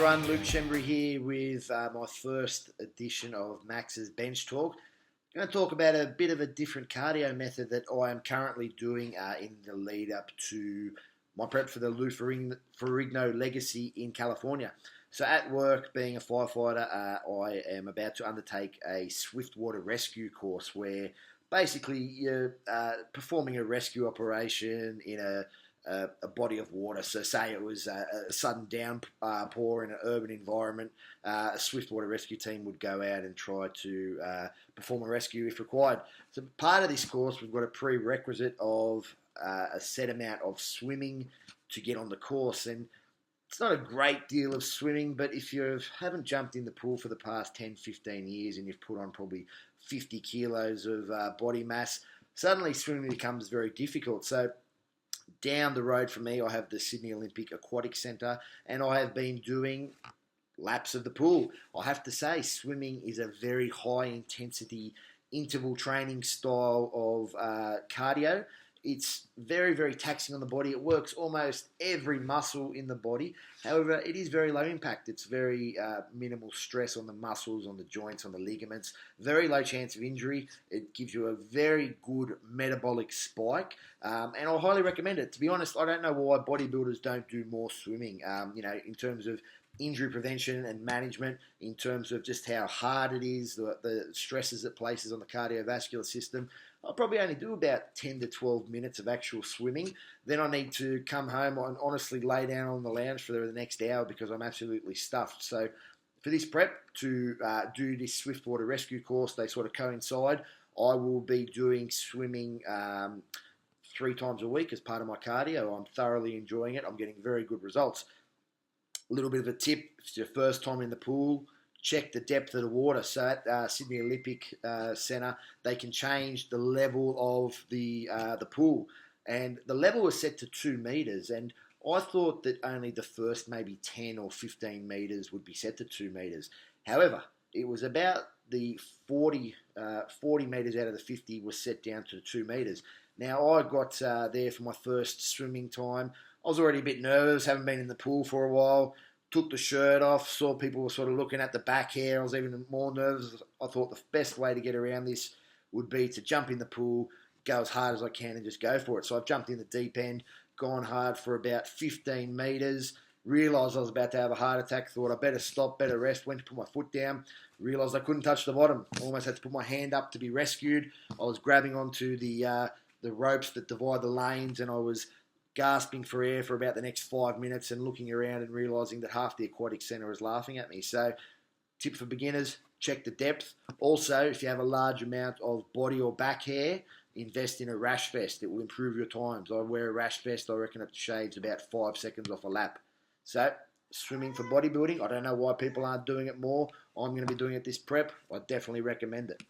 everyone, Luke Schembri here with my first edition of Max's Bench Talk. I'm going to talk about a bit of a different cardio method that I am currently doing in the lead up to my prep for the Lou Ferrigno Legacy in California. So at work, being a firefighter, I am about to undertake a swiftwater rescue course where basically you're performing a rescue operation in a body of water. So say it was a sudden downpour in an urban environment, a swiftwater rescue team would go out and try to perform a rescue if required. So part of this course, we've got a prerequisite of a set amount of swimming to get on the course. And it's not a great deal of swimming, but if you haven't jumped in the pool for the past 10, 15 years and you've put on probably 50 kilos of body mass, suddenly swimming becomes very difficult. So down the road from me, I have the Sydney Olympic Aquatic Centre, and I have been doing laps of the pool. I have to say, swimming is a very high-intensity interval training style of cardio. It's very, very taxing on the body. It works almost every muscle in the body. However, it is very low impact. It's very minimal stress on the muscles, on the joints, on the ligaments. Very low chance of injury. It gives you a very good metabolic spike. And I highly recommend it. To be honest, I don't know why bodybuilders don't do more swimming, in terms of injury prevention and management, in terms of just how hard it is, the stresses it places on the cardiovascular system. I'll probably only do about 10 to 12 minutes of actual swimming. Then I need to come home and honestly lay down on the lounge for the next hour because I'm absolutely stuffed. So for this prep to do this swiftwater rescue course, they sort of coincide. I will be doing swimming 3 times a week as part of my cardio. I'm thoroughly enjoying it. I'm getting very good results. A little bit of a tip, if it's your first time in the pool, check the depth of the water. So at Sydney Olympic Centre, they can change the level of the pool. And the level was set to 2 metres. And I thought that only the first maybe 10 or 15 metres would be set to 2 metres. However, it was about the 40 metres out of the 50 was set down to 2 metres. Now, I got there for my first swimming time. I was already a bit nervous, haven't been in the pool for a while. Took the shirt off, saw people were sort of looking at the back hair. I was even more nervous. I thought the best way to get around this would be to jump in the pool, go as hard as I can and just go for it. So I've jumped in the deep end, gone hard for about 15 metres, realised I was about to have a heart attack, thought I better stop, better rest, went to put my foot down, realised I couldn't touch the bottom. Almost had to put my hand up to be rescued. I was grabbing onto the ropes that divide the lanes, and I was gasping for air for about the next 5 minutes and looking around and realising that half the aquatic centre was laughing at me. So, tip for beginners, check the depth. Also, if you have a large amount of body or back hair, invest in a rash vest. It will improve your times. I wear a rash vest. I reckon it shaves about 5 seconds off a lap. So, swimming for bodybuilding. I don't know why people aren't doing it more. I'm going to be doing it this prep. I definitely recommend it.